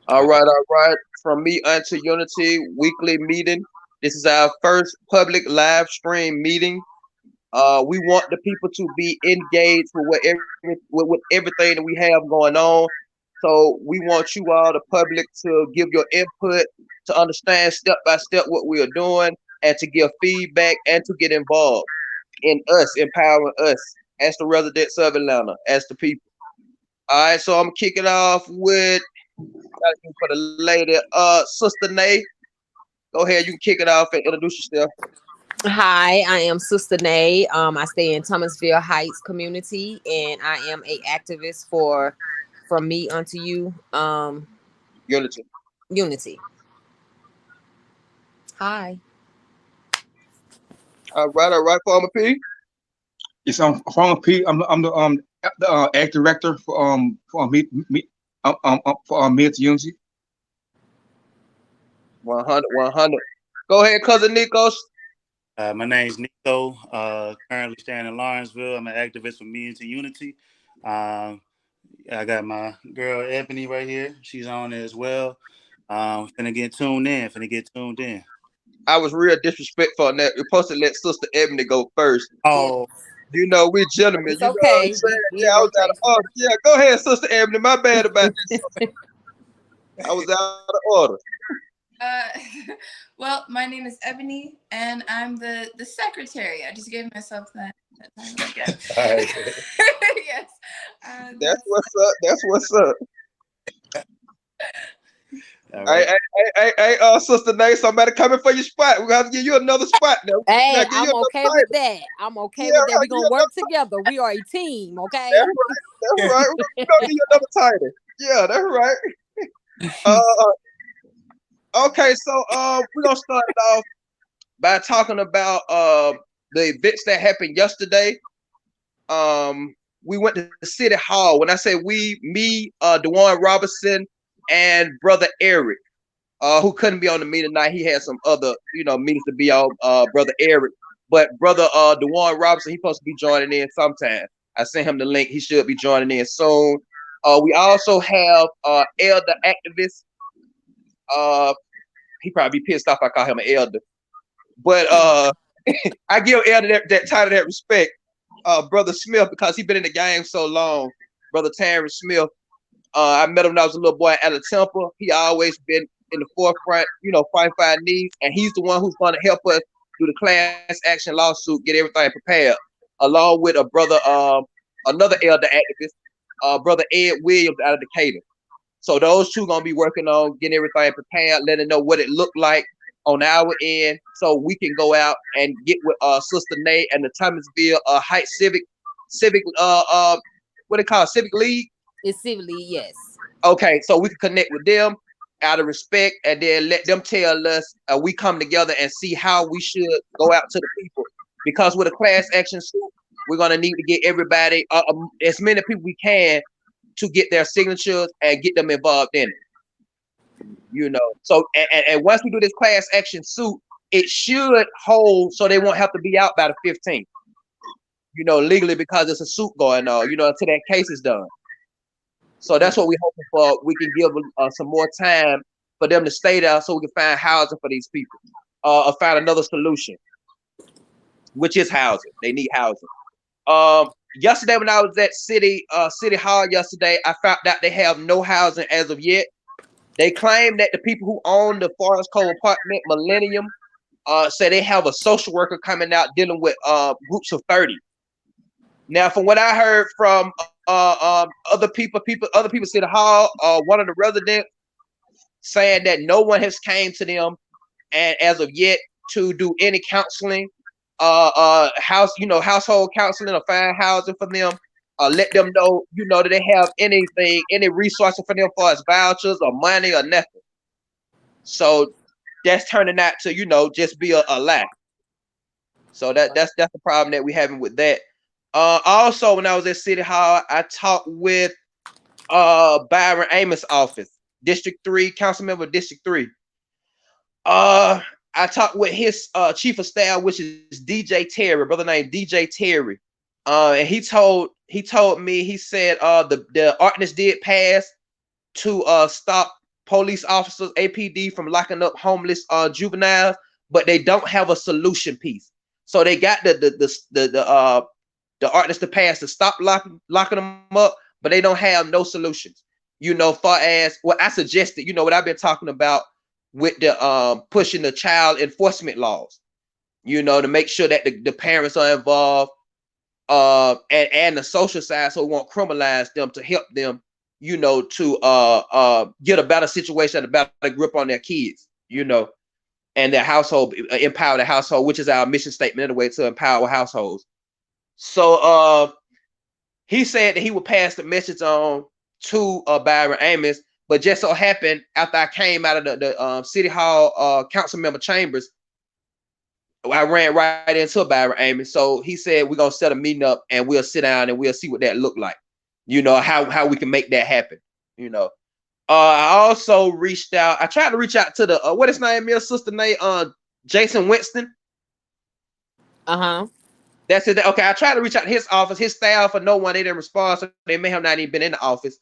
All right. From me unto Unity weekly meeting. This is our first public live stream meeting. We want the people to be engaged with everything that we have going on. So we want you all, the public, to give your input, to understand step by step what we are doing, and to give feedback and to get involved in us, empowering us as the residents of Atlanta, as the people. All right, so I'm kicking off with for the lady, Sister Nay. Go ahead, you can kick it off and introduce yourself. Hi, I am Sister Nay. I stay in Thomasville Heights community, and I am a activist for From Me Unto You, Unity. Unity. Hi. All right, Farmer P. It's Farmer P. I'm the act director for Mid to Unity. 100, 100. Go ahead, cousin Nikos. My name's Nico. Currently staying in Lawrenceville. I'm an activist for Me Into Unity. Um, I got my girl Ebony right here. She's on there as well. Finna get tuned in. I was real disrespectful on that. We're supposed to let Sister Ebony go first. Yeah, Oh, You know, we gentlemen. it's You know what I'm okay. saying? We Yeah, in I was out of rotation. order. Yeah, go ahead, Sister Ebony. My bad about this. I was out of order. Uh, well, my name is Ebony, and I'm the secretary. I just gave myself that title again. all right. Yes. That's what's up. That's what's up. All Hey, right. Sister Nay, somebody coming for your spot. We're gonna have to give you another spot now. We Hey, gotta give you I'm another okay with title. that. I'm okay Yeah, with we that. gotta We're give you gonna work another together. We are a team, That's okay? right. That's right. We're gonna give you another title. Yeah, that's right. Okay, so we're gonna start it off by talking about the events that happened yesterday. We went to City Hall. When I say we, me, Dewan Robinson, and brother Eric, who couldn't be on the meeting tonight. He had some other, meetings to be on. Brother Eric, but brother Dewan Robinson, he's supposed to be joining in sometime. I sent him the link. He should be joining in soon. We also have elder activist. Uh, he probably be pissed off I call him an elder, but I give elder that title, that respect. Brother Smith, because he been in the game so long. Brother Terrence Smith. I met him when I was a little boy at a temple. He always been in the forefront, fighting for our needs, and he's the one who's going to help us do the class action lawsuit, get everything prepared, along with a brother, another elder activist, brother Ed Williams out of Decatur. So those two gonna be working on getting everything prepared, letting know what it looked like on our end, so we can go out and get with Sister Nay and the Thomasville Heights Civic what they call it, Civic League. It's civilly, yes. Okay, so we can connect with them out of respect, and then let them tell us we come together and see how we should go out to the people. Because with a class action suit, we're gonna need to get everybody, as many people we can, to get their signatures and get them involved in it. So and once we do this class action suit, it should hold so they won't have to be out by the 15th. Legally, because it's a suit going on. Until that case is done. So that's what we're hoping for. We can give some more time for them to stay there, so we can find housing for these people, or find another solution, which is housing. They need housing. Yesterday when I was at City Hall yesterday, I found out they have no housing as of yet. They claim that the people who own the Forest Cove apartment Millennium say they have a social worker coming out dealing with groups of 30. Now, from what I heard from other people City Hall, one of the residents saying that no one has came to them and as of yet to do any counseling, household counseling or find housing for them. Let them know, that they have anything, any resources for them, for as vouchers or money or nothing. So that's turning out to, just be a lie. So that's the problem that we having with that. Also, when I was at City Hall, I talked with Byron Amos' office, District 3, council member District 3. I talked with his chief of staff, which is DJ Terry, brother named DJ Terry. And he told me, he said the ordinance did pass to stop police officers, APD, from locking up homeless juveniles, but they don't have a solution piece. So they got the ordinance to pass to stop locking them up, but they don't have no solutions. Far as what I suggested, what I've been talking about with the pushing the child enforcement laws, to make sure that the parents are involved, and the social side, so we won't criminalize them, to help them, to get a better situation, a better grip on their kids, and their household, empower the household, which is our mission statement anyway, to empower households. So he said that he would pass the message on to Byron Amos, but just so happened after I came out of the City Hall council member chambers, I ran right into Byron Amos. So he said we're gonna set a meeting up and we'll sit down and we'll see what that look like. How we can make that happen. I also reached out. I tried to reach out to the what his name is, Sister Nate, Jason Winston. That's it. Okay, I tried to reach out to his office, his staff, or no one. They didn't respond, so they may have not even been in the office.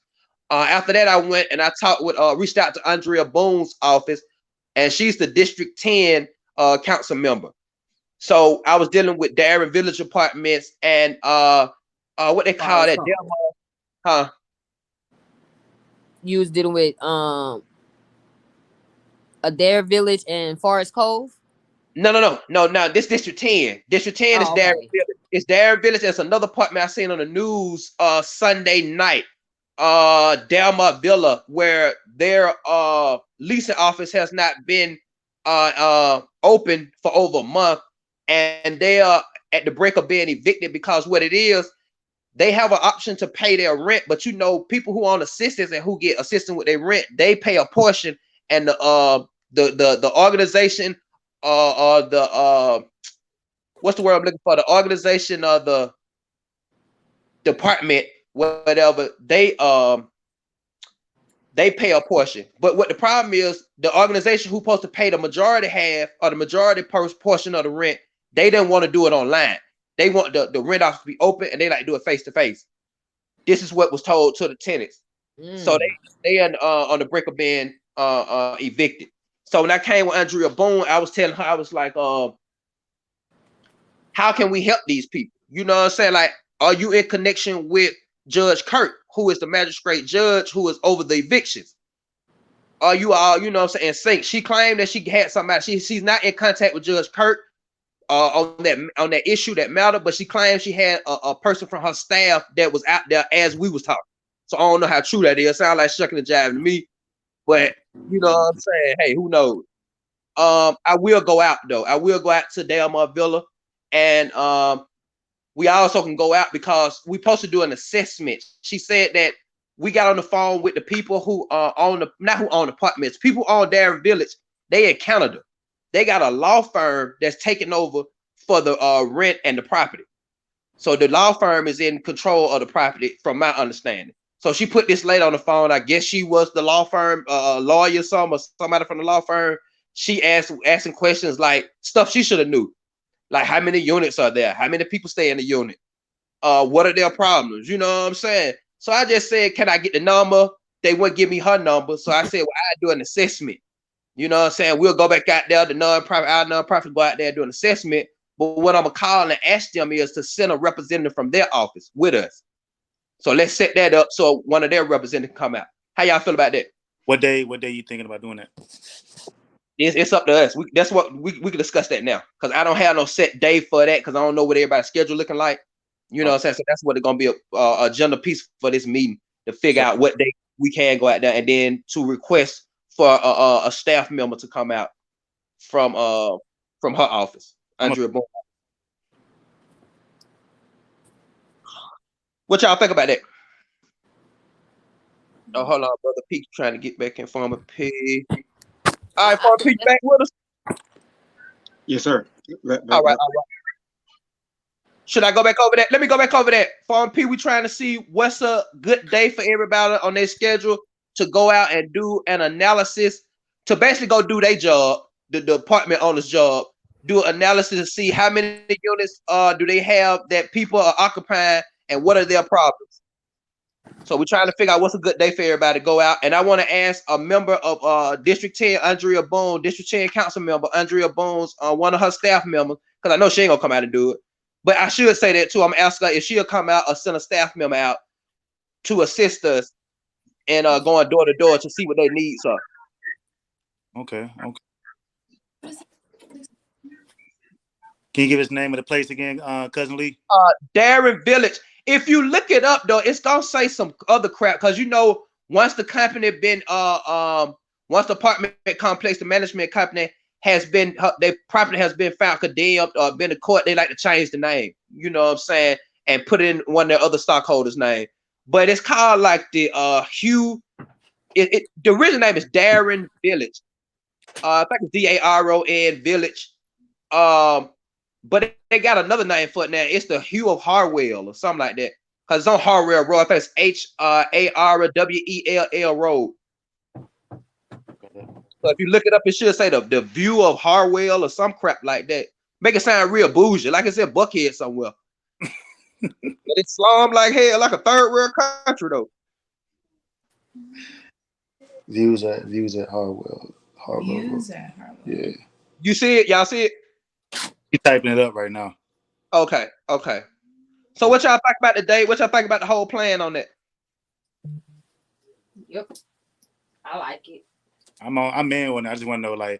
After that, I went and I talked with, reached out to Andrea Boone's office, and she's the District 10 council member. So I was dealing with Darien Village Apartments and what they call that? Huh? You was dealing with Adair Village and Forest Cove? No. This District 10. District 10 is Darien Village. It's Darien Village. There's another apartment I seen on the news Sunday night. Delmar Villa, where their leasing office has not been open for over a month, and they are at the brink of being evicted because what it is, they have an option to pay their rent, but people who are on assistance and who get assistance with their rent, they pay a portion, and the organization what's the word I'm looking for? The organization or the department, whatever, they pay a portion. But what the problem is, the organization who's supposed to pay the majority half or the majority portion of the rent, they didn't want to do it online. They want the rent office to be open, and they like to do it face to face. This is what was told to the tenants. So they on the brink of being evicted. So when I came with Andrea Boone, I was telling her, I was like, how can we help these people? You know what I'm saying? Like, are you in connection with Judge Kurt, who is the magistrate judge who is over the evictions? Are you all, you know what I'm saying, in sync? She claimed that she had somebody. She's not in contact with Judge Kurt on that issue, that matter, but she claimed she had a person from her staff that was out there as we was talking. So I don't know how true that is. Sound like shucking and jiving to me, but you know what I'm saying? Hey, who knows? I will go out though. I will go out to Delmar Villa, and we also can go out because we're supposed to do an assessment. She said that we got on the phone with the people who own apartments, people on Darien Village. They in Canada. They got a law firm that's taking over for the rent and the property. So the law firm is in control of the property, from my understanding. So she put this lady on the phone. I guess she was the law firm lawyer, or somebody from the law firm. She asking questions like stuff she should have knew, like how many units are there, how many people stay in the unit, what are their problems, you know what I'm saying? So I just said, can I get the number? They wouldn't give me her number, so I said, well, I do an assessment. You know what I'm saying? We'll go back out there, our nonprofit go out there and do an assessment. But what I'm gonna call and ask them is to send a representative from their office with us. So let's set that up so one of their representatives come out. How y'all feel about that? What day you thinking about doing that? It's up to us. That's what we can discuss that now, because I don't have no set day for that, because I don't know what everybody's schedule looking like. You know what I'm saying? So that's what it's gonna be a agenda piece for this meeting, to figure out what day we can go out there, and then to request for a staff member to come out from her office, Andrea Boone. What y'all think about that? Oh, hold on, brother P trying to get back in Farmer P. All right, Farmer P, back with us? Yes, sir. All right. Should I go back over that? Let me go back over that. Farm P, we trying to see what's a good day for everybody on their schedule to go out and do an analysis, to basically go do their job, the apartment owner's job, do an analysis to see how many units do they have that people are occupying and what are their problems. So we're trying to figure out what's a good day for everybody to go out. And I want to ask a member of District 10, Andrea Boone, District 10 Council member, Andrea Boone's one of her staff members, because I know she ain't gonna come out and do it. But I should say that too. I'm asking her if she'll come out or send a staff member out to assist us and going door to door to see what their needs are. Okay. Can you give us the name of the place again, Cousin Lee? Darren Village. If you look it up though, it's gonna say some other crap because once the company been once the apartment complex, the management company has been their property has been found condemned or been in court, they like to change the name. You know what I'm saying? And put in one of their other stockholders' name. But it's called like the Hugh. The original name is Darren Village. I think it's Daron Village. But they got another name for it now. It's the Hugh of Harwell or something like that. Because it's on Harwell Road. I think it's Harwell Road. So if you look it up, it should say the View of Harwell or some crap like that. Make it sound real bougie. Like I said, Buckhead somewhere. But it's slum like hell, like a third world country though. Views at Harwell. Views at Harwell. Yeah. You see it? Y'all see it? He's typing it up right now. Okay. So what y'all think about the day? What y'all think about the whole plan on that? Yep. I like it. I'm in one. I just want to know, like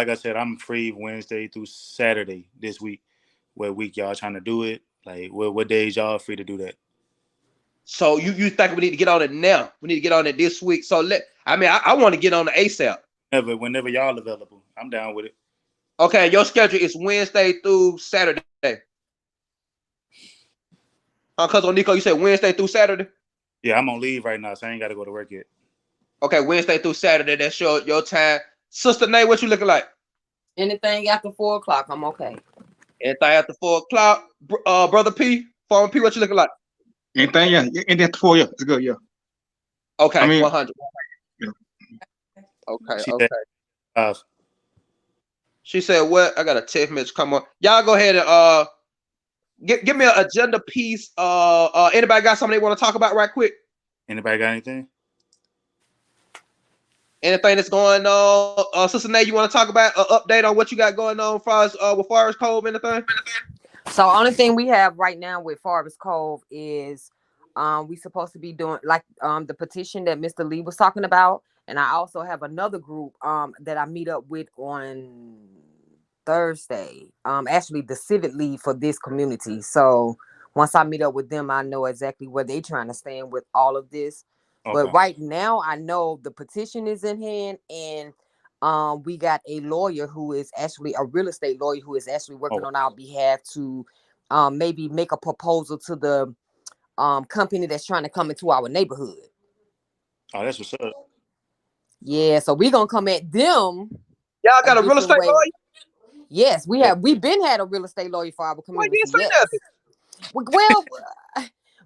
I said, I'm free Wednesday through Saturday this week. What week y'all trying to do it? Like, what days y'all free to do that? So you think we need to get on it now? We need to get on it this week. So I want to get on the ASAP. Whenever y'all available, I'm down with it. Okay, your schedule is Wednesday through Saturday. Cousin Nico, you said Wednesday through Saturday? Yeah, I'm on leave right now, so I ain't got to go to work yet. Okay, Wednesday through Saturday. That's your time. Sister Nay, what you looking like? Anything after 4 o'clock, I'm okay. Anything after 4 o'clock. Brother P, Farmer P, what you looking like? Anything, yeah. Anything after 4, yeah. It's good, yeah. Okay, 100. Yeah. Okay. She said, what? I got a text message. Come on. Y'all go ahead and give me an agenda piece. Anybody got something they want to talk about right quick? Anybody got anything? Anything that's going on? Sister Nay, you want to talk about an update on what you got going on as far as with Forest Cove, anything? So only thing we have right now with Forest Cove is we supposed to be doing like the petition that Mr. Lee was talking about. And I also have another group that I meet up with on Thursday. Actually the civic lead for this community. So once I meet up with them, I know exactly where they're trying to stand with all of this. Okay. But right now I know the petition is in hand, and we got a lawyer who is actually a real estate lawyer who is actually working on our behalf to maybe make a proposal to the company that's trying to come into our neighborhood. Oh, that's what's up. Yeah, so we're gonna come at them. Y'all got a real estate lawyer? Yes, we have. We've been had a real estate lawyer for our community. Why you didn't say nothing?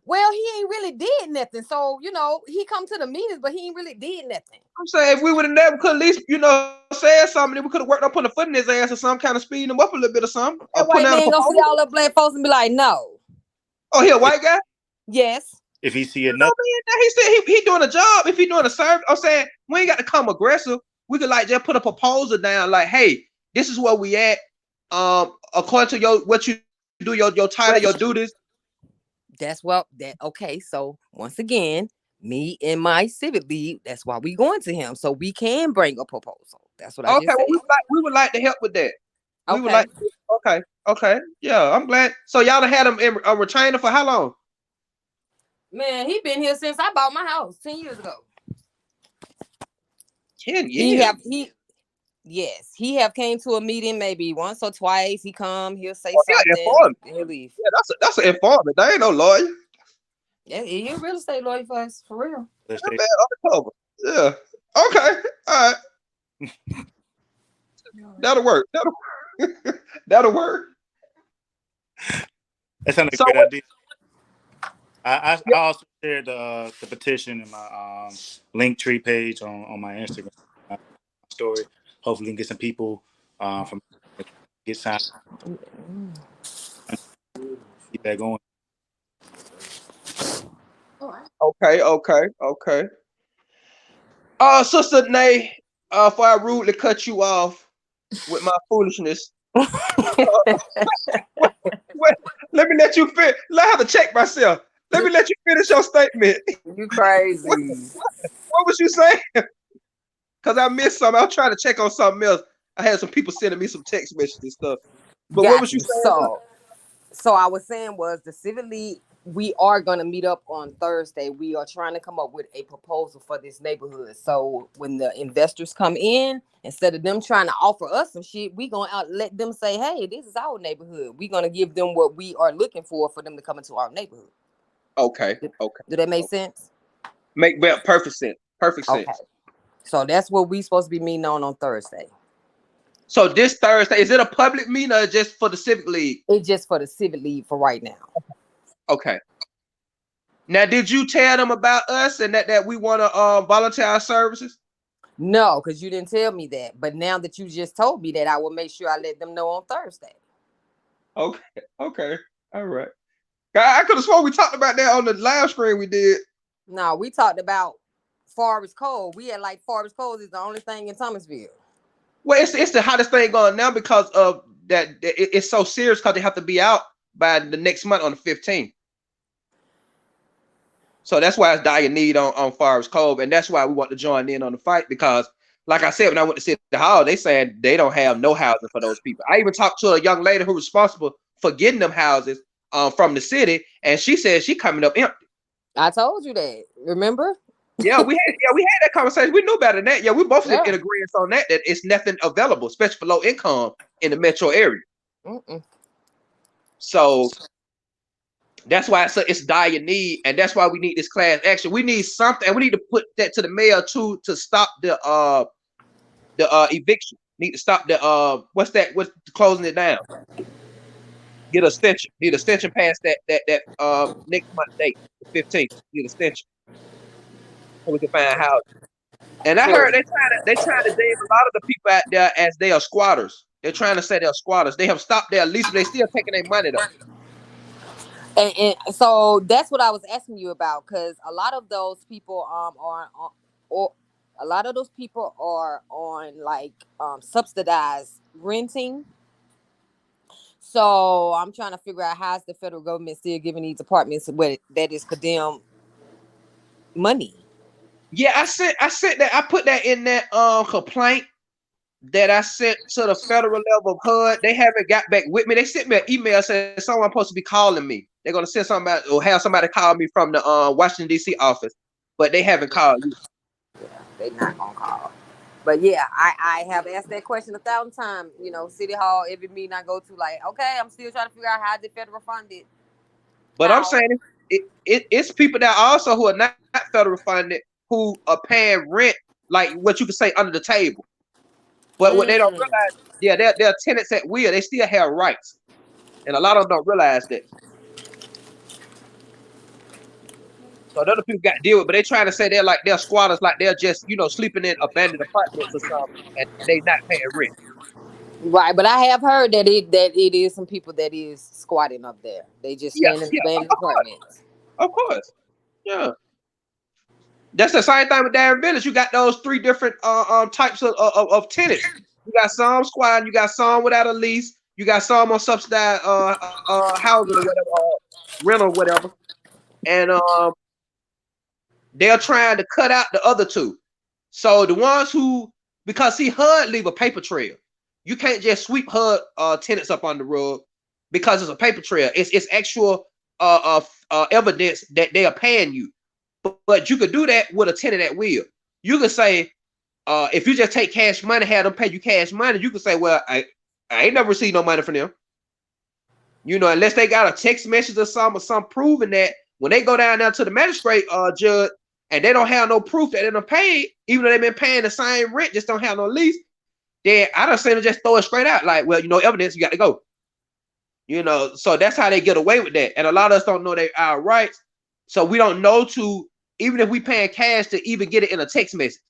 Well, he ain't really did nothing. So, he come to the meetings, but he ain't really did nothing. I'm saying if we would have never could at least, said something, we could have worked on putting a foot in his ass or some kind of speeding him up a little bit or something. That white man gonna see all the black folks and be like, no. Oh, he a white guy? Yes. If he see another, he said he doing a job. If he doing a service, I'm saying we ain't got to come aggressive. We could just put a proposal down, like, hey, this is where we at. According to what you do, your title, your duties. Okay. So once again, me and my civic lead, that's why we going to him, so we can bring a proposal. That's what I just said. We would like to help with that. Okay. We would like. Okay. Yeah, I'm glad. So y'all done had him in a retainer for how long? Man, he been here since I bought my house 10 years ago. 10 years. Yes, he have came to a meeting maybe once or twice. He'll say something, and he'll leave. Yeah, that's an informant. They ain't no lawyer. Yeah, he's a real estate lawyer for us, for real. Yeah. Okay. All right. That'll work. That'll work. That sounds like a great idea. I also shared the petition in my Linktree page on my Instagram story. Hopefully, we can get some people from get signed. Keep that going. Okay. Sister Nay, before I rudely cut you off with my foolishness, wait, wait, let me let you fit. I have to check myself. Let me let you finish your statement. You crazy. What was you saying? Because I missed something. I was trying to check on something else. I had some people sending me some text messages and stuff. But what was Got you you. saying? So I was saying was the Civic League, we are gonna meet up on Thursday. We are trying to come up with a proposal for this neighborhood. So when the investors come in, instead of them trying to offer us some shit, we gonna let them say, hey, this is our neighborhood. We're gonna give them what we are looking for them to come into our neighborhood. Okay. Do that make sense? Make perfect sense. Perfect sense. Okay. So that's what we supposed to be meeting on Thursday. So this Thursday, is it a public meeting or just for the Civic League? It's just for the Civic League for right now. Okay. Now, did you tell them about us and that we want to volunteer our services? No, because you didn't tell me that. But now that you just told me that, I will make sure I let them know on Thursday. Okay. All right. I could have sworn we talked about that on the live stream we did. No, we talked about Forest Cove. We had like Forest Cove is the only thing in Thomasville. Well, it's the hottest thing going now because of that. It's so serious because they have to be out by the next month on the 15th. So that's why it's dire need on Forest Cove, and that's why we want to join in on the fight because, like I said, when I went to City Hall, they said they don't have no housing for those people. I even talked to a young lady who was responsible for getting them houses from the city, and she said she coming up empty. I told you that. Remember? Yeah, we had that conversation. We knew better than that. Yeah, we both in agreement on that it's nothing available, especially for low income in the metro area. So that's why it's dire need, and that's why we need this class action. We need something, and we need to put that to the mayor too to stop the eviction. Need to stop the what's closing it down. Get a extension. Need a extension past that next month date, the 15th. Need a extension so we can find housing. And I heard they trying to name a lot of the people out there as they are squatters. They're trying to say they're squatters. They have stopped their lease, but they still taking their money though. And so that's what I was asking you about, because a lot of those people are on like subsidized renting. So I'm trying to figure out how is the federal government still giving these apartments that is condemned money. Yeah, I sent that. I put that in that complaint that I sent to the federal level of HUD. They haven't got back with me. They sent me an email saying someone supposed to be calling me. They're gonna send somebody or have somebody call me from the Washington D.C. office, but they haven't called you. Yeah, they're not gonna call. But yeah, I have asked that question 1,000 times. You know, City Hall, every meeting I go to, like, okay, I'm still trying to figure out how the federal funded. But I'm saying it's people that also who are not federal funded who are paying rent, like what you could say under the table. But what they don't realize, they're tenants at will. They still have rights, and a lot of them don't realize that. So other people got to deal with, but they trying to say they're squatters, like they're just sleeping in abandoned apartments or something, and they not paying rent. Right, but I have heard that it is some people that is squatting up there. They just staying in abandoned apartments. Of course, yeah. That's the same thing with Darren Village. You got those three different types of tenants. You got some squatting, you got some without a lease, you got some on subsidized housing or whatever, rent or whatever, and they're trying to cut out the other two. So the ones because HUD leave a paper trail. You can't just sweep HUD tenants up on the rug because it's a paper trail. It's actual evidence that they are paying you. But you could do that with a tenant at will. You could say, if you just take cash money, have them pay you cash money, you could say, well, I ain't never received no money from them. Unless they got a text message or some proving that when they go down there to the magistrate judge and they don't have no proof that they done paid, even though they've been paying the same rent, just don't have no lease, then I don't say to just throw it straight out. Like, well, evidence, you got to go. So that's how they get away with that. And a lot of us don't know our rights. So we don't know even if we paying cash to even get it in a text message.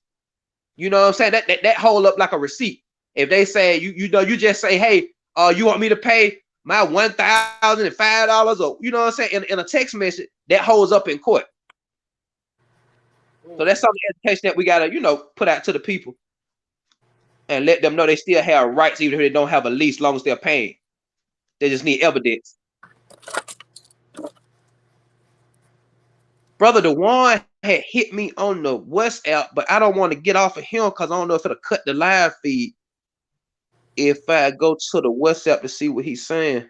You know what I'm saying? That hold up like a receipt. If they say you just say, hey, you want me to pay my $1,005 or you know what I'm saying in a text message, that holds up in court. So that's some of the education that we gotta, put out to the people and let them know they still have rights even if they don't have a lease, long as they're paying. They just need evidence. Brother Dewan had hit me on the WhatsApp, but I don't want to get off of him because I don't know if it'll cut the live feed if I go to the WhatsApp to see what he's saying.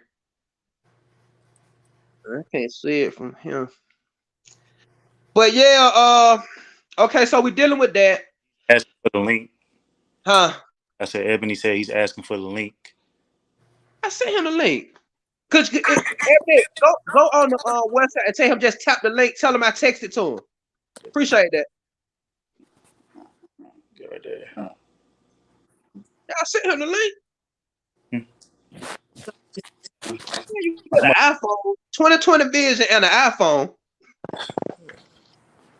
I can't see it from him. But yeah, okay, so we're dealing with that. Asking for the link. Huh? I said Ebony said he's asking for the link. I sent him the link. Go on the website and tell him just tap the link. Tell him I texted to him. Appreciate that. Get right there. Yeah, I sent him the link. You got an iPhone, 2020 vision, and an iPhone,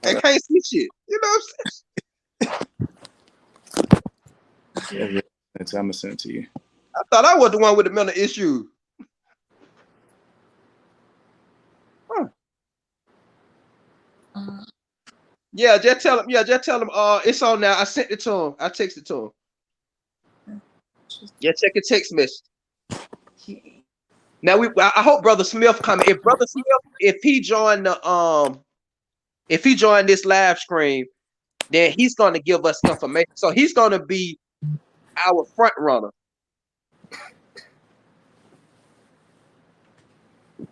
and can't see shit. You know what I'm saying? Yeah. I'm gonna send it to you. I thought I was the one with the mental issue. Huh. Yeah, just tell him. Yeah, just tell him. It's on now. I sent it to him. I texted to him. Yeah, check your text message. Now I hope Brother Smith coming. If Brother Smith, if he joined this live stream, then he's going to give us information. So he's going to be our front runner.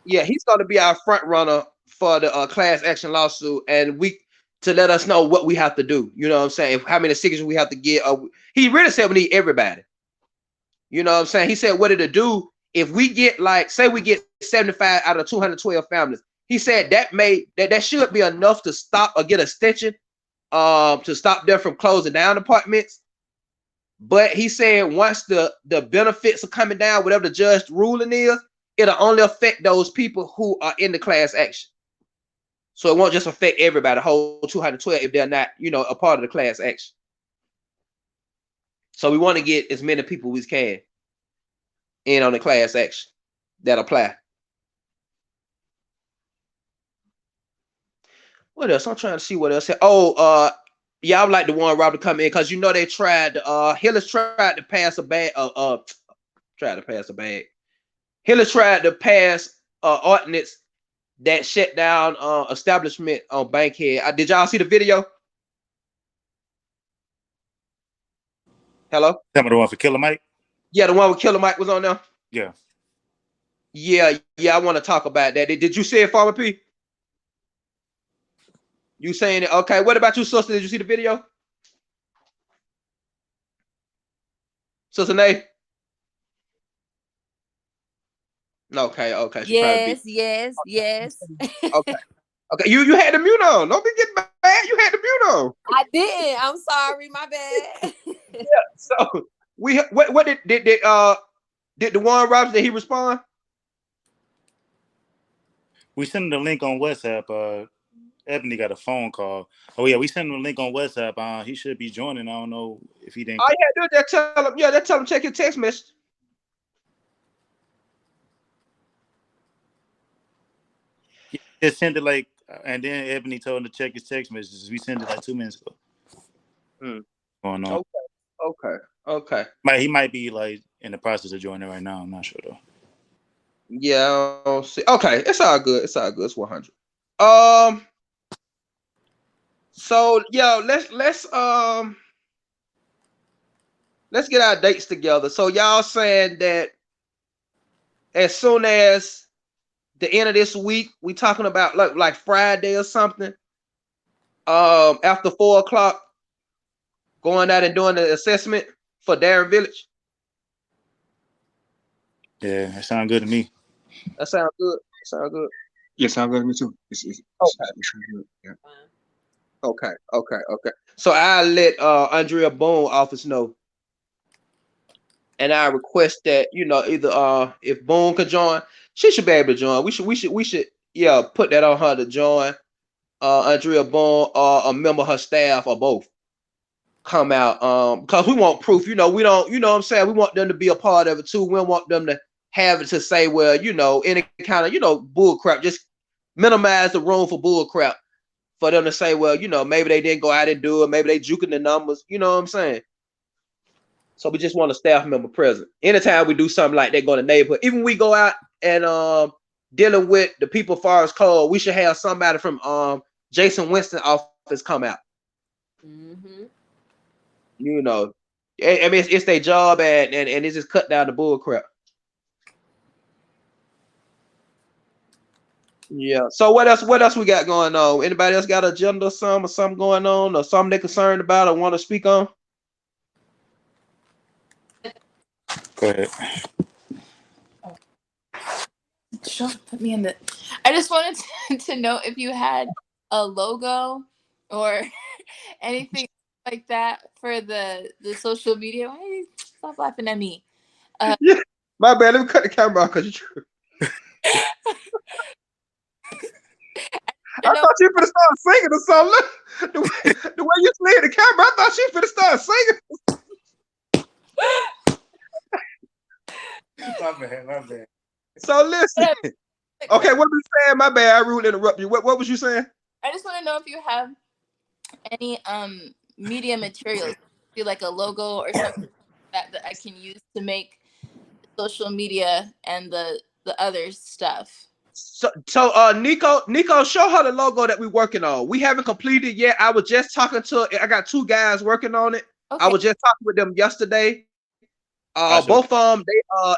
Yeah, he's going to be our front runner for the class action lawsuit, and to let us know what we have to do. You know what I'm saying? How many signatures we have to get. He really said we need everybody. You know what I'm saying? He said what it'll do if we get say we get 75 out of 212 families. He said that should be enough to stop or get a extension, to stop them from closing down apartments. But he said once the benefits are coming down, whatever the judge ruling is, it'll only affect those people who are in the class action. So it won't just affect everybody, the whole 212, if they're not, a part of the class action. So we want to get as many people as we can in on the class action that apply. What else? I'm trying to see what else. Yeah, I would like the Warren Robert to come in because they tried. Hillis tried to pass a bag. Hillis tried to pass ordinance that shut down establishment on Bankhead. Did y'all see the video? Hello? Tell me the one for Killer Mike? Yeah, the one with Killer Mike was on there? Yeah. Yeah, I want to talk about that. Did you see it, Farmer P? You saying it? Okay, what about you, sister? Did you see the video? Sister Nay? Okay. Yes. Okay. You had the mute on. Don't be getting mad. You had the mute on. I didn't. I'm sorry. My bad. Yeah. So what did the Warren Robinson, did he respond? We sent him the link on WhatsApp. Ebony got a phone call. Oh yeah, we sent him the link on WhatsApp. He should be joining. I don't know if he didn't. All you had to do is tell him. Yeah, tell him check your text message. Just send it and then Ebony told him to check his text messages. We sent it 2 minutes ago. Going on. Okay. He might be in the process of joining right now. I'm not sure though. Yeah, I don't see. Okay, it's all good. It's 100. So let's get our dates together. So y'all saying that as soon as the end of this week, we talking about like Friday or something. After 4:00, going out and doing the assessment for Darren Village. Yeah, that sounds good to me. That sounds good. Yeah, sounds good to me too. It's good. Yeah. Okay. So I let Andrea Boone office know, and I request that either if Boone could join, she should be able to join. We should put that on her to join. Andrea Boone or a member of her staff or both come out because we want proof. We don't. What I'm saying, we want them to be a part of it too. We don't want them to have it to say, well, any kind of bull crap. Just minimize the room for bull crap. for them to say, well, maybe they didn't go out and do it, maybe they juking the numbers, you know what I'm saying? So we just want a staff member present. Anytime we do something like that, go to neighborhood, even we go out and dealing with the people far as code, we should have somebody from Jason Winston office come out. Mm-hmm. I mean, it's their job, and it's just cut down the bull crap. Yeah. So what else we got going on? Anybody else got an agenda or something going on, or something they're concerned about or want to speak on? Go ahead. Sure, put me in the. I just wanted to know if you had a logo or anything like that for the social media. Why you stop laughing at me? Yeah, my bad. Let me cut the camera off because you. I thought you were gonna start singing or something. The way you slid the camera, I thought you were gonna start singing. My bad. So listen. Okay, what were you saying? My bad. I rudely interrupt you. What was you saying? I just want to know if you have any media materials, like a logo or something that I can use to make social media and the other stuff. So Nico, show her the logo that we're working on. We haven't completed yet. I was just talking to. I got 2 guys working on it. Okay. I was just talking with them yesterday. Both of them,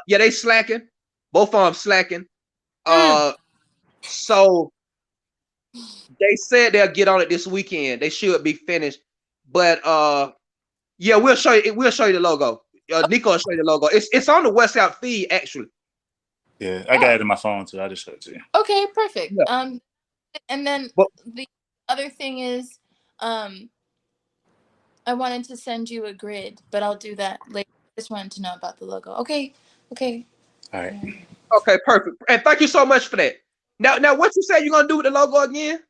they slacking. Both of them slacking. So they said they'll get on it this weekend. They should be finished. But yeah, we'll show you. We'll show you the logo. Nico will show you the logo. It's on the WhatsApp feed actually. Yeah, I got it in my phone too. I just showed it to you. Okay, perfect. Yeah. And then the other thing is, I wanted to send you a grid, but I'll do that later. Just wanted to know about the logo. Okay. All right. Okay, perfect. And thank you so much for that. Now, what you say you're gonna do with the logo again?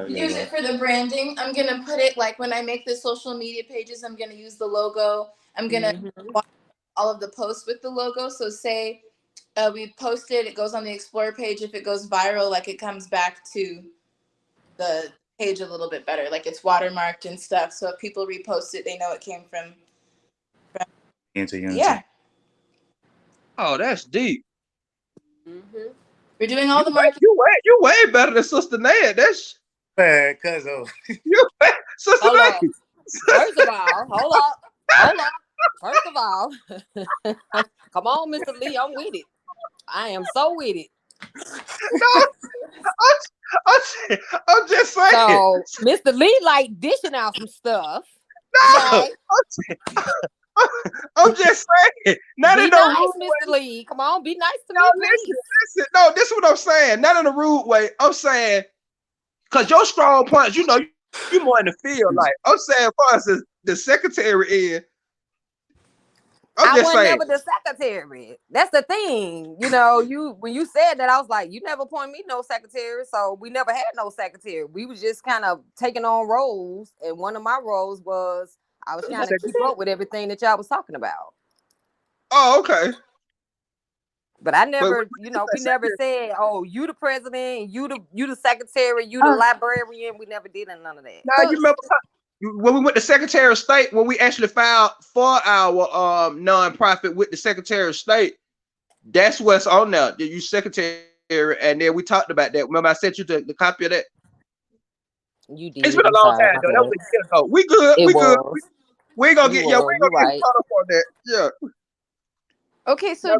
Use it for the branding. I'm gonna put it like when I make the social media pages. I'm gonna use the logo. I'm gonna watch all of the posts with the logo. So say we posted, it goes on the Explore page. If it goes viral, like it comes back to the page a little bit better. Like it's watermarked and stuff. So if people repost it, they know it came from Into Unity. Yeah. Oh, that's deep. Mm-hmm. We're doing all the marketing. You way better than Sister Ned. That's bad, cuz you Sister Hold Ned. on. First of all, hold up. First of all, come on, Mr. Lee, I'm with it. I am so with it. No, I'm just saying. So Mr. Lee like dishing out some stuff. No, Okay? I'm just saying. Not Be in a nice, rude Mr. Lee. Come on, be nice to No, me, please. listen. No, this is what I'm saying. Not in a rude way. I'm saying, because your strong points, you more in the field. Like, I'm saying, for us, the secretary is. I was never the secretary. That's the thing. When you said that, I was like, you never appointed me no secretary. So we never had no secretary. We was just kind of taking on roles. And one of my roles was I was trying to keep up with everything that y'all was talking about. Oh, okay. But I never, we never said, oh, you the president, you the secretary, you the librarian. We never did none of that. Now, you remember when we went to Secretary of State, when we actually filed for our nonprofit with the Secretary of State, that's what's on there. You secretary, and then we talked about that. Remember, I sent you the copy of that. You did. It's been a long time though. That was a year ago. We good. Good. We ain't gonna get we ain't gonna get caught up on that. Yeah. Okay, so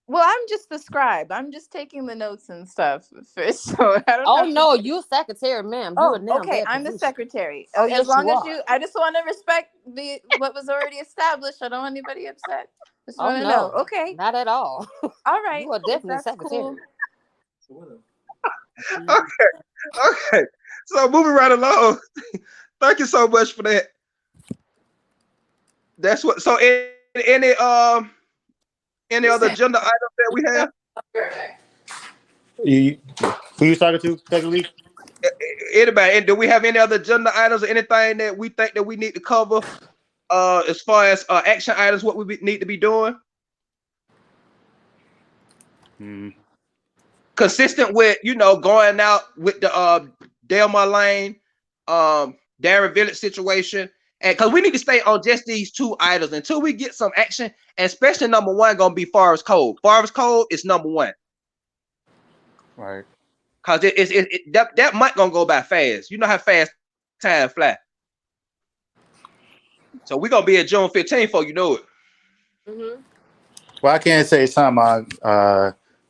well, I'm just the scribe. I'm just taking the notes and stuff. So I don't know. No, you're secretary, ma'am. Okay, I'm the secretary. Oh, as long as I just want to respect what was already established. I don't want anybody upset. Just want to know. Okay. Not at all. All right. You are definitely secretary. Cool. Okay. So moving right along. Thank you so much for that. That's what. So any other agenda items that we have? Who you started to take a lead? Anybody? And do we have any other agenda items or anything that we think that we need to cover? As far as action items, what we need to be doing? Consistent with going out with the Delmar Lane, Darren Village situation. And because we need to stay on just these two items until we get some action, and especially number one gonna be Forest Cove. Forest Cove is number one. Right. Cause that month gonna go by fast. You know how fast time fly. So we're gonna be at June 15th before you know it. Mm-hmm. Well, I can't say something.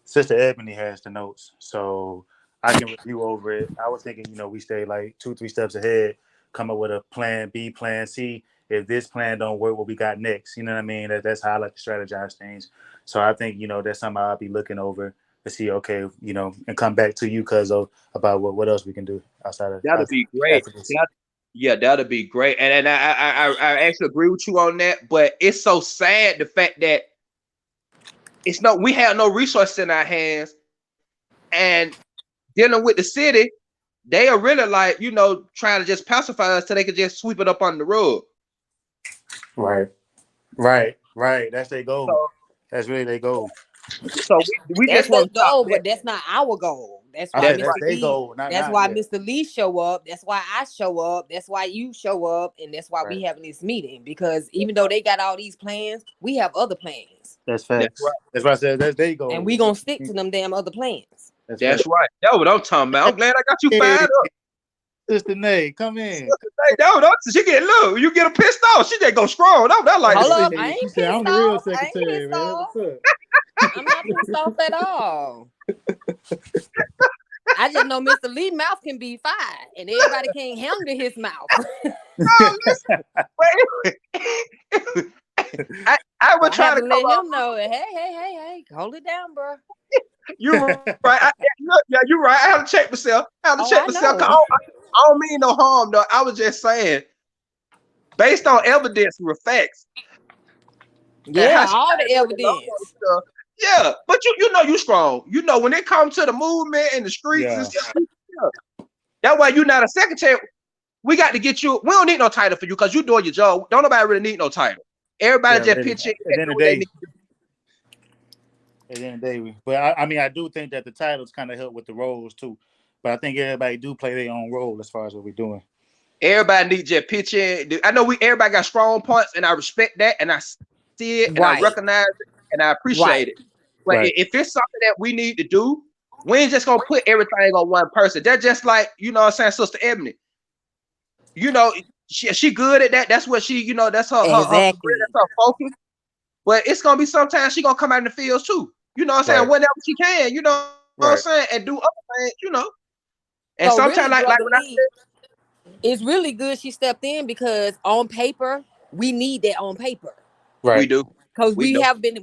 Sister Ebony has the notes, so I can review over it. I was thinking, we stay like 2-3 steps ahead, come up with a plan B, plan C. If this plan don't work, what we got next? You know what I mean? That's how I like to strategize things. So I think, that's something I'll be looking over to see, okay, and come back to you, cuz about what else we can do outside of that'll be great. That'll be great. And I actually agree with you on that. But it's so sad the fact that we have no resources in our hands, and dealing with the city, they are really like, trying to just pacify us so they can just sweep it up on the rug. Right. That's their goal. So, that's really their goal. So we just want to go, but that's not our goal. That's why their goal. That's why Mr. Lee show up. That's why I show up. That's why you show up, and that's why we having this meeting. Because even though they got all these plans, we have other plans. That's facts. That's why I said that's their goal. And we gonna stick to them damn other plans. That's right. That's what I'm talking about. I'm glad I got you fired up. Sister Nay, come in. She get look. You get her pissed off. She just go strong. That like. Hold up, I ain't pissed off. I'm the real secretary, man. What's up? I'm not pissed off at all. I just know Mr. Lee's mouth can be fine, and everybody can't handle his mouth. No, listen. I would try to let him know. Hey, hold it down, bro. You're right. You're right. I have to check myself. I don't mean no harm, though. I was just saying, based on evidence and facts. Yeah, all the evidence. Yeah, but you strong. When it comes to the movement and the streets and stuff, that's why you're not a secretary. We got to get you. We don't need no title for you because you're doing your job. Don't nobody really need no title. Everybody just pitch it. At the end of the day. At the end of the day, but I do think that the titles kind of help with the roles too. But I think everybody do play their own role as far as what we're doing. Everybody needs just pitching. I know everybody got strong points, and I respect that, and I see it, and I recognize it, and I appreciate it. But if it's something that we need to do, we ain't just gonna put everything on one person. They're just like, Sister Ebony. She good at that. That's what she, that's her, that's her focus. But it's gonna be sometimes she gonna come out in the fields too. You know what I'm saying? Whenever she can, you know what I'm saying, and do other things, And so sometimes really, like when I said, it's really good she stepped in because on paper, we need that on paper. Right. We do. Because we have been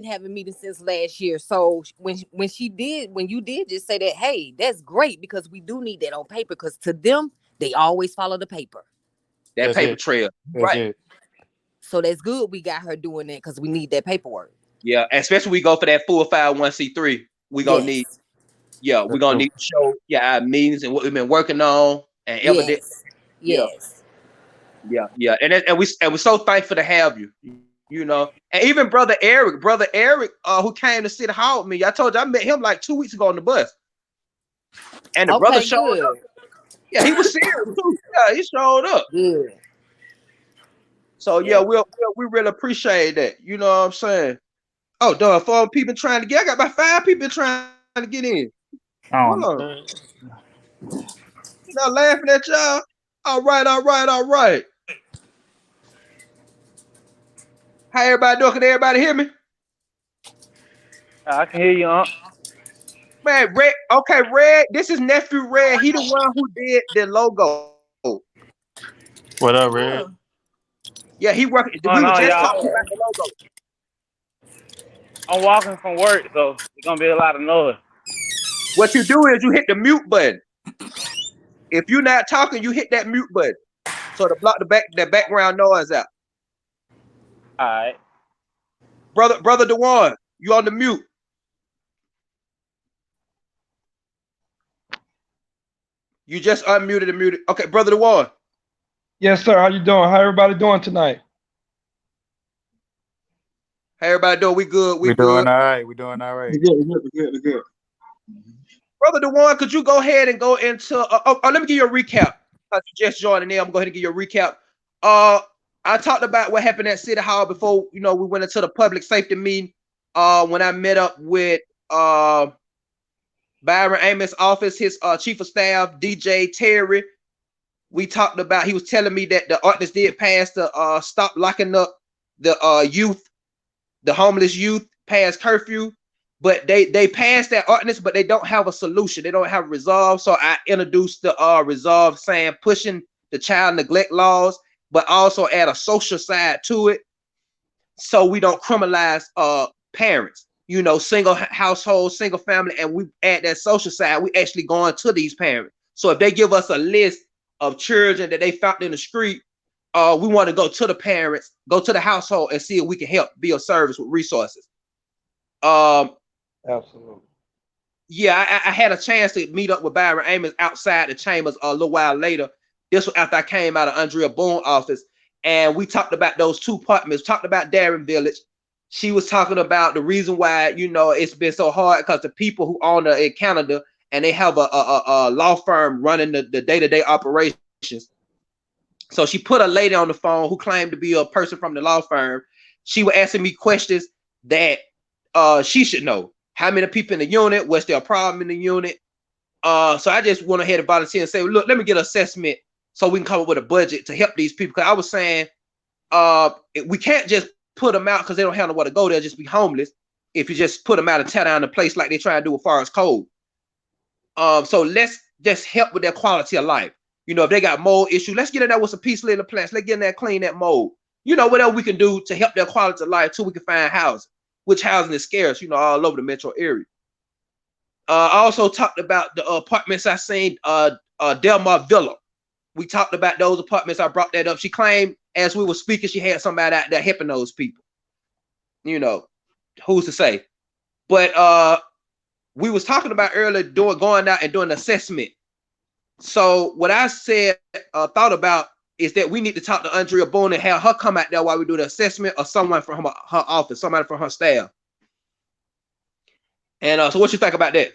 having meetings since last year. So when you did just say that, hey, that's great because we do need that on paper because to them, they always follow the paper. That paper trail. Right. So that's good we got her doing that because we need that paperwork. Yeah, especially we go for that full 501c3. We're gonna need to show our meetings and what we've been working on and evidence. Yes. Yeah. And we're so thankful to have you. And even brother Eric, who came to City Hall with me. I told you I met him like 2 weeks ago on the bus. And the brother showed up. Yeah, he was serious too. Yeah, he showed up. Yeah. So we really appreciate that. You know what I'm saying? Oh, dog, 4 people trying to get. I got about 5 people trying to get in. Hold on. Not laughing at y'all. All right. How everybody doing? Can everybody hear me? I can hear you, Man, Red. Okay, Red. This is nephew Red. He the one who did the logo. What up, Red? Yeah, he working. We were just talking about the logo. I'm walking from work, so it's gonna be a lot of noise. What you do is you hit the mute button. If you're not talking, you hit that mute button. So to block the background noise out. All right. Brother DeJuan, you on the mute. You just unmuted and muted. Okay, Brother DeJuan. Yes, sir. How you doing? How everybody doing tonight? How everybody doing? We good. We're doing all right. We're doing all right. We're good. Brother Brother DeJuan, could you go ahead and go into? Let me give you a recap. You just joined in there. I'm going to give you a recap. I talked about what happened at City Hall before. We went into the public safety meeting. When I met up with Byron Amos' office, his chief of staff, DJ Terry. We talked about. He was telling me that the ordinance did pass to stop locking up the youth, the homeless youth, past curfew. But they passed that ordinance, but they don't have a solution. They don't have a resolve. So I introduced the resolve, saying pushing the child neglect laws, but also add a social side to it, so we don't criminalize parents. Single household, single family, and we add that social side. We actually going to these parents. So if they give us a list of children that they found in the street, we want to go to the parents, go to the household, and see if we can help, be of service with resources. Absolutely. Yeah, I had a chance to meet up with Byron Amos outside the chambers a little while later. This was after I came out of Andrea Boone's office, and we talked about those two apartments, talked about Darren Village. She was talking about the reason why, it's been so hard, because the people who own it in Canada, and they have a law firm running the day-to-day operations. So she put a lady on the phone who claimed to be a person from the law firm. She was asking me questions that she should know. How many people in the unit? What's their problem in the unit? So I just went ahead and volunteered and say, look, let me get an assessment so we can come up with a budget to help these people. Because I was saying, we can't just put them out because they don't have nowhere to go. They'll just be homeless if you just put them out and tear down the place like they try to do with Forest Cove. So let's just help with their quality of life. If they got mold issue, let's get in there with some peace litter plants. Let's get in there, clean that mold. Whatever we can do to help their quality of life till we can find housing, which housing is scarce, all over the metro area. I also talked about the apartments I seen, Delmar Villa. We talked about those apartments. I brought that up. She claimed as we were speaking, she had somebody out there helping those people. Who's to say? But we was talking about earlier going out and doing an assessment. So what I said, thought about is that we need to talk to Andrea Boone and have her come out there while we do the assessment, or someone from her office, somebody from her staff. And so what you think about that?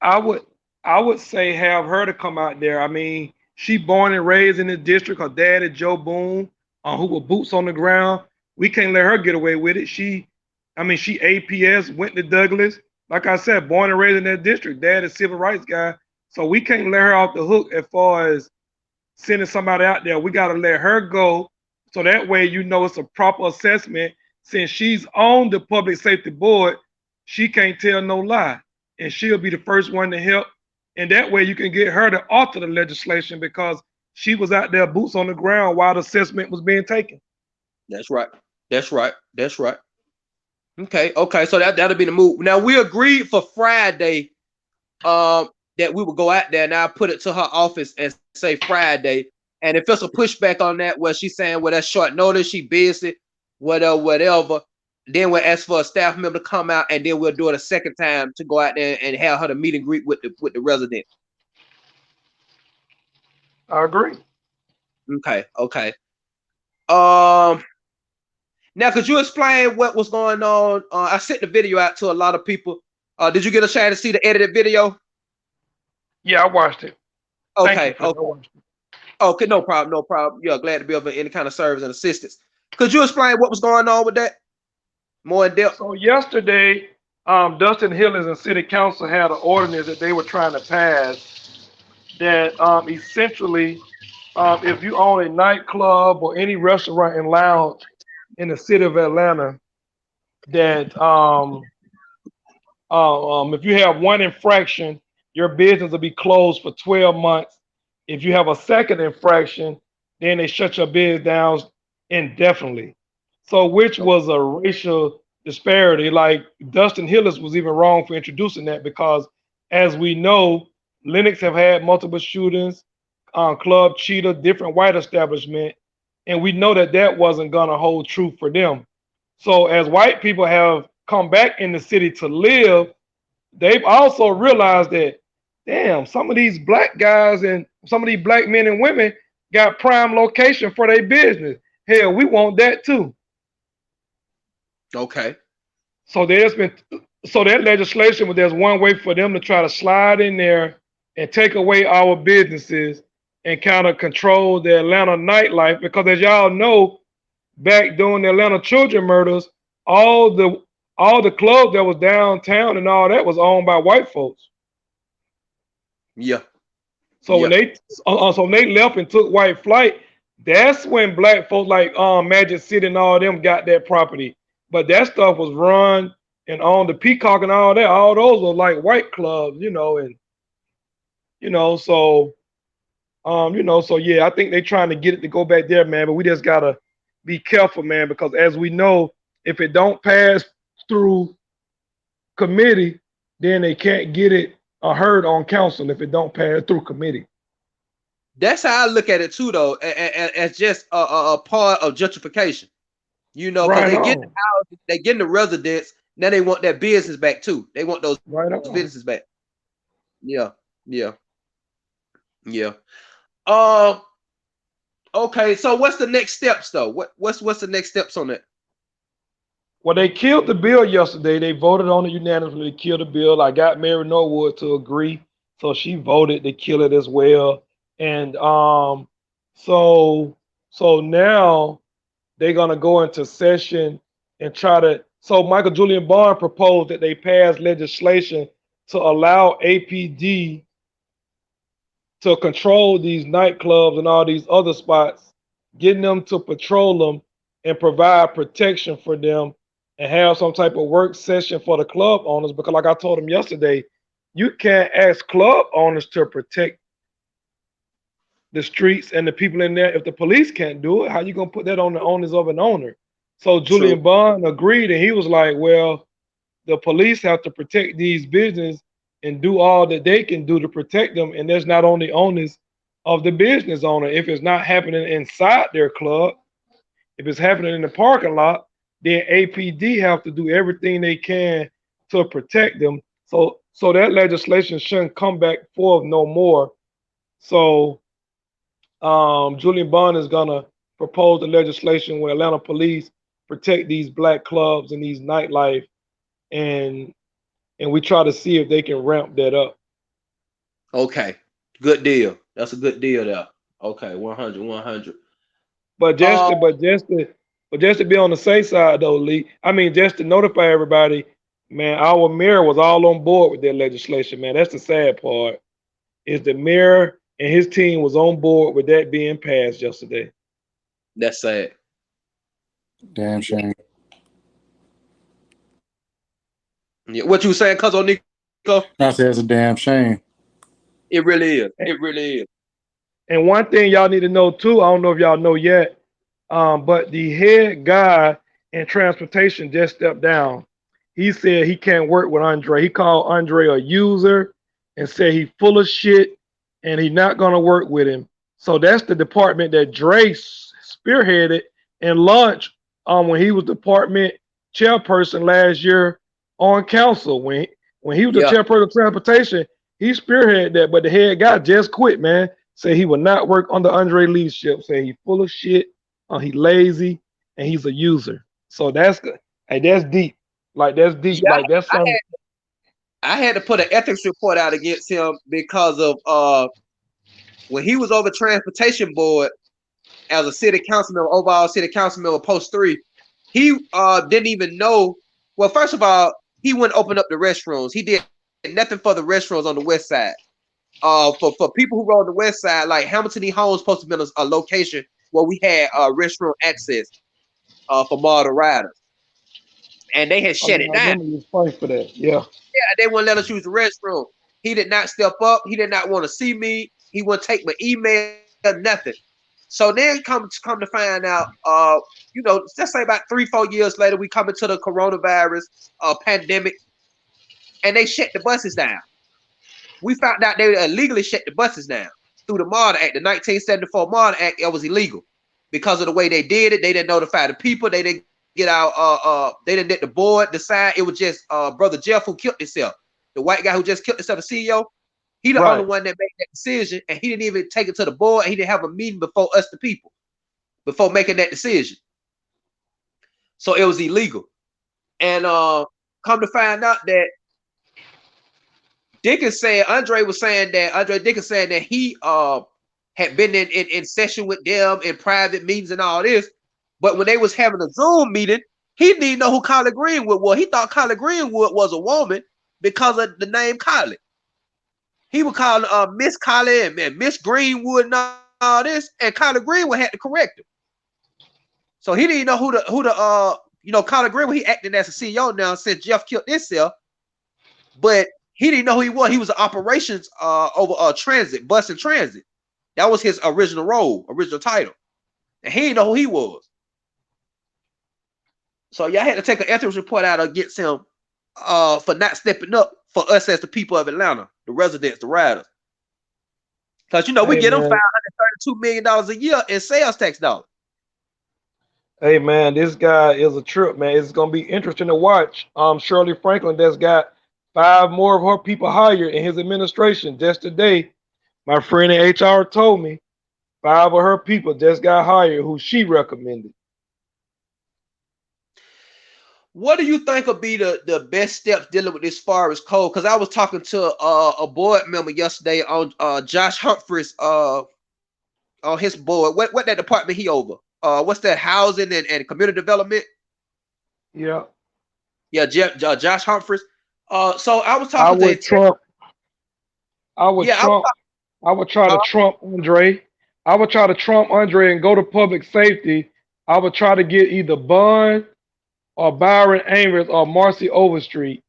I would say have her to come out there. I mean, she born and raised in the district. Her dad is Joe Boone, who were boots on the ground. We can't let her get away with it. She APS, went to Douglas. Like I said, born and raised in that district. Dad is civil rights guy. So we can't let her off the hook as far as sending somebody out there. We got to let her go. So that way, it's a proper assessment. Since she's on the public safety board, she can't tell no lie. And she'll be the first one to help. And that way you can get her to alter the legislation, because she was out there boots on the ground while the assessment was being taken. That's right. Okay. So that'll be the move. Now we agreed for Friday that we would go out there, and I put it to her office and say Friday. And if there's a pushback on that, where she's saying, well, that's short notice, she busy, whatever, then we'll ask for a staff member to come out, and then we'll do it a second time to go out there and have her to meet and greet with the residents. I agree. Okay. Now, could you explain what was going on? I sent the video out to a lot of people. Did you get a chance to see the edited video? Yeah, I watched it. Okay. Okay, no problem. Yeah, glad to be of any kind of service and assistance. Could you explain what was going on with that more in depth? So yesterday, Dustin Hillings and City Council had an ordinance that they were trying to pass that essentially, if you own a nightclub or any restaurant and lounge in the city of Atlanta, that if you have one infraction, your business will be closed for 12 months. If you have a second infraction, then they shut your business down indefinitely. So which was a racial disparity. Like Dustin Hillis was even wrong for introducing that, because as we know, Lenox have had multiple shootings, Club Cheetah, different white establishment, and we know that wasn't gonna hold true for them. So as white people have come back in the city to live, they've also realized that, damn, some of these black guys and some of these black men and women got prime location for their business. Hell, we want that too. Okay. So there's been So that legislation, there's one way for them to try to slide in there and take away our businesses and kind of control the Atlanta nightlife. Because as y'all know, back during the Atlanta children murders, all the clubs that was downtown and all that was owned by white folks. Yeah. So when they left and took white flight, that's when black folks like Magic City and all them got that property. But that stuff was run and on the Peacock and all that. All those were like white clubs, and so so yeah, I think they're trying to get it to go back there, man. But we just gotta be careful, man, because as we know, if it don't pass through committee, then they can't get it heard on council if it don't pass through committee. That's how I look at it too, though, as just a part of justification. Because Right they on. get the house, they get the residents, now they want their business back too. They want those Right on. businesses back. Yeah. Okay, so what's the next steps though? What's the next steps on that? Well, they killed the bill yesterday. They voted on it unanimously to kill the bill. I got Mary Norwood to agree, so she voted to kill it as well. And so now they're gonna go into session and try to. So Michael Julian Bond proposed that they pass legislation to allow APD to control these nightclubs and all these other spots, getting them to patrol them and provide protection for them and have some type of work session for the club owners. Because like I told them yesterday, you can't ask club owners to protect the streets and the people in there if the police can't do it. How you gonna put that on the owners of an owner? So Julian Bond agreed, and he was like, well, the police have to protect these businesses and do all that they can do to protect them. And that's not on the owners of the business owner. If it's not happening inside their club, if it's happening in the parking lot, then APD have to do everything they can to protect them. So that legislation shouldn't come back forth no more. So Julian Bond is gonna propose the legislation where Atlanta police protect these black clubs and these nightlife, and we try to see if they can ramp that up. Okay, good deal. That's a good deal there. Okay, 100. But just to be on the safe side though, Lee, I mean, just to notify everybody, man, our mayor was all on board with that legislation, man. That's the sad part, is the mayor and his team was on board with that being passed yesterday. That's sad. Damn shame. Yeah, what you saying, Cuz Nico? I said it's a damn shame. It really is. It really is. And one thing y'all need to know too, I don't know if y'all know yet, but the head guy in transportation just stepped down. He said he can't work with Andre. He called Andre a user and said he's full of shit and he's not gonna work with him. So that's the department that Dre spearheaded and launched when he was department chairperson last year on council. When he was the chairperson of transportation, he spearheaded that, but the head guy just quit, man. Say he will not work under Andre leadership. Say he's full of shit, he lazy, and he's a user. So that's good. Hey, that's deep. Like that's deep. Yeah, like that's something. I had to put an ethics report out against him because of when he was over transportation board as a city councilman, overall city councilman with Post 3, he didn't even know. Well, first of all, he wouldn't open up the restrooms. He did nothing for the restrooms on the west side. For people who rode on the west side, like Hamilton E. Holmes supposed to be a location where we had restroom access for model riders, and they had shut it down. He was fighting for that. Yeah, they wouldn't let us use the restroom. He did not step up. He did not want to see me. He wouldn't take my email, nothing. So then come to find out, let's say about 3-4 years later, we come into the coronavirus pandemic, and they shut the buses down. We found out they illegally shut the buses down through the MARTA Act, the 1974 MARTA Act. It was illegal because of the way they did it. They didn't notify the people. They didn't get out. They didn't let the board decide. It was just Brother Jeff who killed himself, the white guy who just killed himself, the CEO. He the only one that made that decision, and he didn't even take it to the board. He didn't have a meeting before us, the people, before making that decision. So it was illegal. And come to find out that Dickens said Andre Dickens said that he had been in session with them in private meetings and all this, but when they was having a Zoom meeting, he didn't know who Kylie Greenwood was. He thought Kylie Greenwood was a woman because of the name Kylie. He would call Miss Kylie and Miss Greenwood and all this, and Kylie Greenwood had to correct him. So he didn't know who the Kylie Greenwood. He acting as a CEO now since Jeff killed himself, but he didn't know who he was. He was an operations over transit, bus and transit. That was his original role, original title, and he didn't know who he was. So y'all had to take an ethics report out against him for not stepping up for us as the people of Atlanta, the residents, the riders. Because we get them $532 million a year in sales tax dollars. Hey man, this guy is a trip, man. It's gonna be interesting to watch. Shirley Franklin that's got 5 more of her people hired in his administration just today. My friend in HR told me 5 of her people just got hired who she recommended. What do you think will be the best steps dealing with this Forest Cove? Because I was talking to a board member yesterday on Josh Humphreys on his board. What that department he over? What's that, housing and community development? Yeah. Yeah, Josh Humphreys. So I was talking I would try to trump Andre. I would try to trump Andre and go to public safety. I would try to get either Bond or Byron Amos or Marcy Overstreet.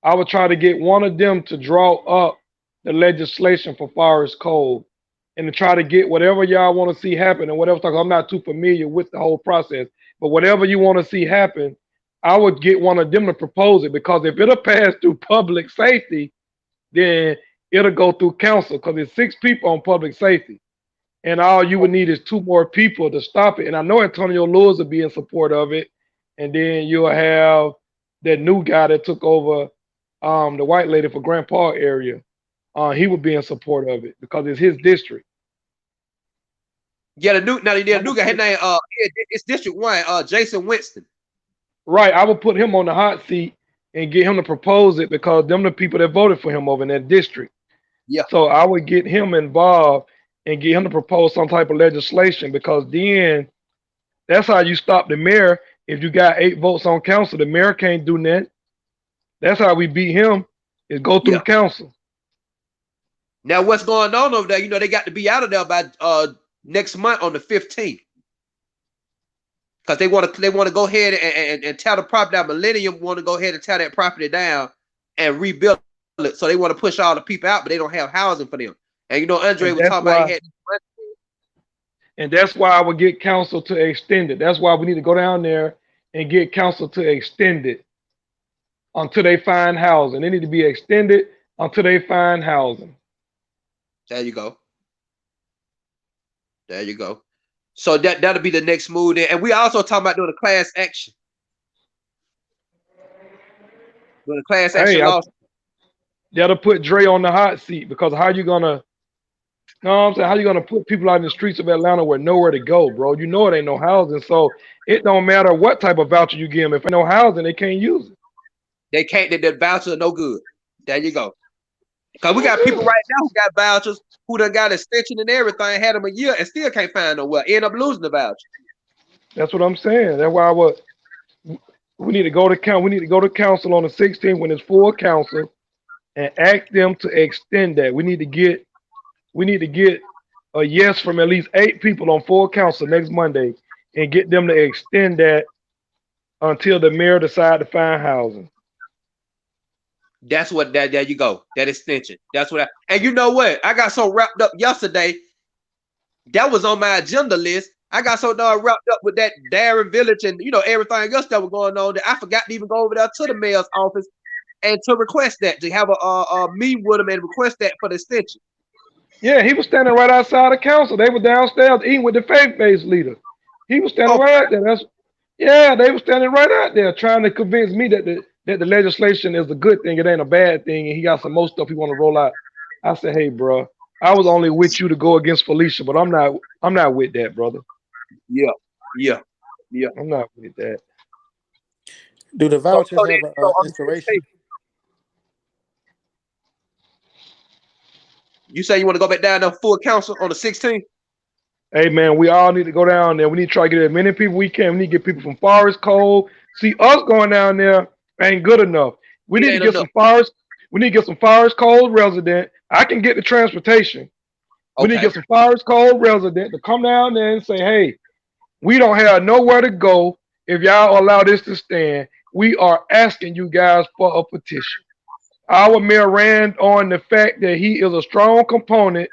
I would try to get one of them to draw up the legislation for Forest Cove and to try to get whatever y'all want to see happen and whatever. I'm not too familiar with the whole process, but whatever you want to see happen, I would get one of them to propose it, because if it'll pass through public safety, then it'll go through council, because there's 6 people on public safety. And all you would need is 2 more people to stop it. And I know Antonio Lewis will be in support of it. And then you'll have that new guy that took over the white lady for Grand Park area. He would be in support of it because it's his district. Yeah, the new guy, his name it's District 1, Jason Winston. Right. I would put him on the hot seat and get him to propose it, because them the people that voted for him over in that district. Yeah. So I would get him involved and get him to propose some type of legislation, because then that's how you stop the mayor. If you got 8 votes on council, the mayor can't do that. That's how we beat him, is go through council. Now what's going on over there? They got to be out of there by next month on the 15th. Because they want to go ahead and tear the property down. Millennium want to go ahead and tear that property down and rebuild it. So they want to push all the people out, but they don't have housing for them. And Andre was talking about and that's why I would get council to extend it. That's why we need to go down there and get council to extend it until they find housing. They need to be extended until they find housing. There you go. There you go. So that'll be the next move there. And we also talking about doing a class action. Doing a class action lawsuit. That'll put Dre on the hot seat, because how you gonna, how you gonna put people out in the streets of Atlanta with nowhere to go, bro? It ain't no housing, so it don't matter what type of voucher you give them. If ain't no housing, they can't use it. They can't. The vouchers are no good. There you go. Because we got people right now who got vouchers, who done got extension and everything, had them a year and still can't find nowhere. End up losing the voucher. That's what I'm saying. That's why we need to go to council. We need to go to council on the 16th when it's full council and ask them to extend that. We need to get a yes from at least 8 people on full council next Monday and get them to extend that until the mayor decide to find housing. That's what there you go. That extension. That's what and you know what? I got so wrapped up yesterday. That was on my agenda list. I got so darn wrapped up with that Darren Village and everything else that was going on that I forgot to even go over there to the mayor's office and to request that, to have a meeting with him and request that for the extension. Yeah, he was standing right outside the council. They were downstairs eating with the faith-based leader. He was standing right out there. They were standing right out there trying to convince me that the legislation is a good thing. It ain't a bad thing. And he got some more stuff he want to roll out. I said, hey, bro, I was only with you to go against Felicia, but I'm not with that, brother. Yeah. I'm not with that. Do the So, vouchers have so a on the expiration? 16th, you say you want to go back down to full council on the 16th? Hey man, we all need to go down there. We need to try to get as many people we can. We need to get people from Forest Cove. See, us going down there ain't good enough. We It need to ain't get enough. some Forest. We need to get some Forest Cove resident. I can get the transportation. We need to Okay. get some Forest Cove resident to come down there and say, hey, we don't have nowhere to go if y'all allow this to stand. We are asking you guys for a petition. Our mayor ran on the fact that he is a strong component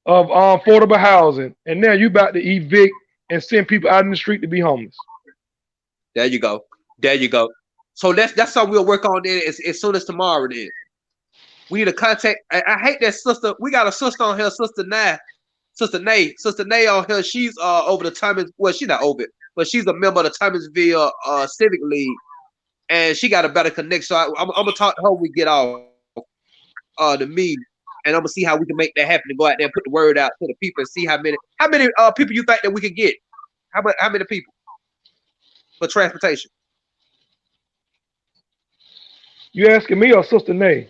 of affordable housing, and now you about to evict and send people out in the street to be homeless. There you go. There you go. So that's something we'll work on then as soon as tomorrow then. We need to contact. I hate that sister. We got a sister on here, Sister Nay. Sister Nay on here. She's over the Thomas. Well, she's not over it, but she's a member of the Thomasville Civic League, and she got a better connection. So I'm gonna talk to her when we get off the meeting, and I'm gonna see how we can make that happen. To go out there and put the word out to the people and see how many people you think that we can get. How many people for transportation? You asking me or Sister Nay?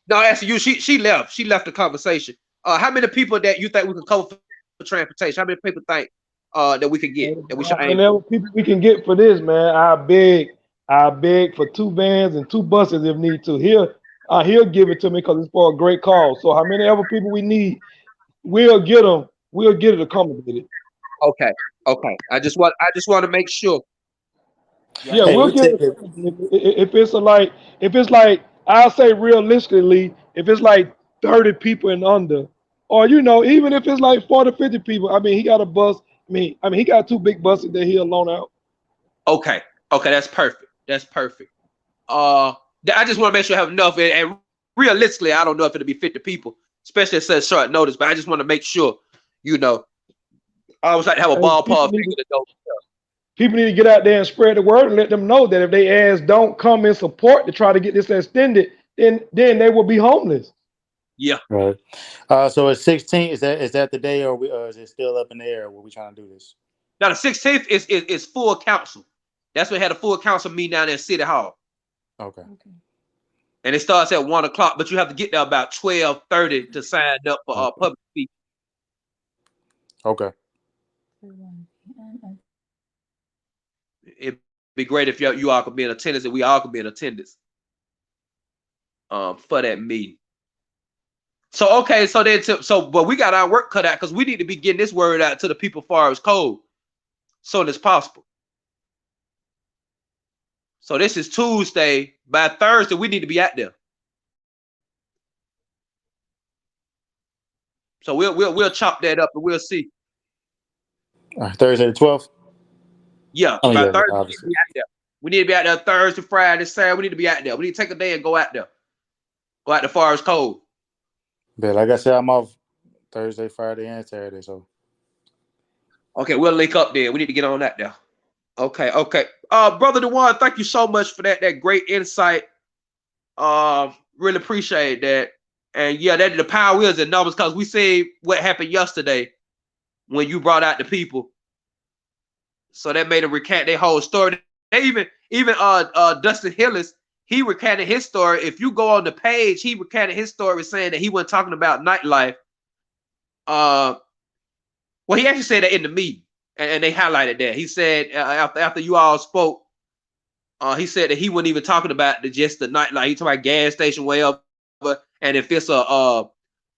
No, asking you. She left. She left the conversation. How many people that you think we can cover for transportation? How many people think that we can get that we should aim Whenever for? people we can get for this, man, I beg for 2 vans and 2 buses if need to. He'll give it to me because it's for a great cause. So how many ever people we need, we'll get them. We'll get it accommodated. Okay. I just want to make sure. Yeah, Hey, we'll get it. If it's like I'll say realistically, if it's like 30 people and under, or even if it's like 40, 50 people, I mean he got a bus. I mean he got 2 big buses that he'll loan out. Okay, that's perfect. I just want to make sure I have enough. And realistically, I don't know if it'll be 50 people, especially at such short notice. But I just want to make sure, I always like to have a ballpark figure to know. People need to get out there and spread the word and let them know that if they ass don't come in support to try to get this extended, then they will be homeless. Yeah. Right. So it's 16. Is that the day, or is it still up in the air? Were we trying to do this? Now the 16th is full council. That's what had a full council meeting down there at City Hall. Okay. And it starts at 1:00, but you have to get there about 12:30 to sign up for public speaking. Okay. It'd be great if you all could be in attendance and we all could be in attendance for that meeting. So okay, but we got our work cut out because we need to be getting this word out to the people far as code soon as possible. So this is Tuesday. By Thursday, we need to be out there. So we'll chop that up and we'll see. Thursday the 12th. Yeah, Oh, by yeah, Thursday obviously. we need to be out there Thursday, Friday, Saturday. We need to be out there. We need to take a day and go out there. Go out the Forest Cove. But like I said, I'm off Thursday, Friday, and Saturday. So okay, we'll link up there. We need to get on that there. Okay. Brother DeJuan, thank you so much for that great insight. Really appreciate that. And yeah, that the power is in numbers because we see what happened yesterday when you brought out the people. So that made them recant their whole story. They even Dustin Hillis, he recanted his story. If you go on the page, he recanted his story saying that he wasn't talking about nightlife. Well, he actually said that in the meeting, and they highlighted that. He said after you all spoke, he said that he wasn't even talking about just the nightlife. He talking about gas station, whatever. And if it's a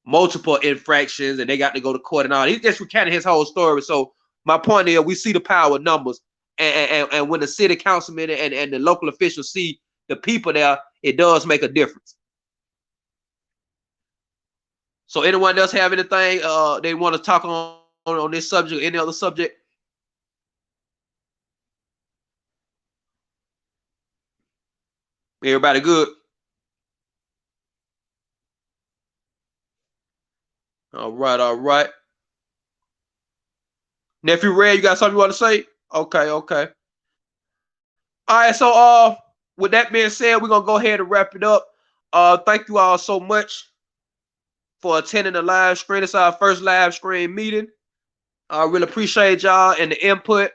multiple infractions and they got to go to court and all, he just recanted his whole story. So my point is, we see the power of numbers, and when the city councilman and the local officials see the people there, it does make a difference. So anyone else have anything they want to talk on this subject, any other subject? Everybody good? All right. Nephew Red, you got something you want to say? Okay. All right, so with that being said, we're gonna go ahead and wrap it up. Thank you all so much for attending the live stream. It's our first live stream meeting. I really appreciate y'all and the input,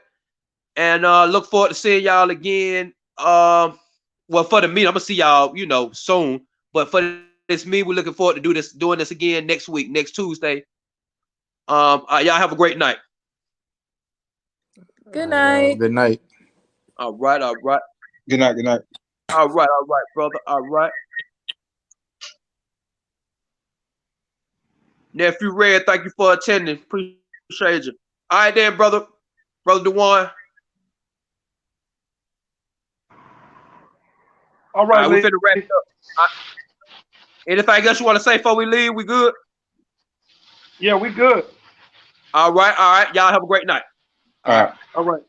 and look forward to seeing y'all again well, for the meeting, I'm gonna see y'all, soon. But for this meeting, we're looking forward to doing this again next week, next Tuesday. Y'all have a great night. Good night. Good night. All right. Good night. Good night. All right, brother. All right. Nephew Red, thank you for attending. Appreciate you. All right, then, brother DeJuan. All right, we finna wrap it up. Anything else you want to say before we leave? We good? Yeah, we good. All right. Y'all have a great night. All right. All right.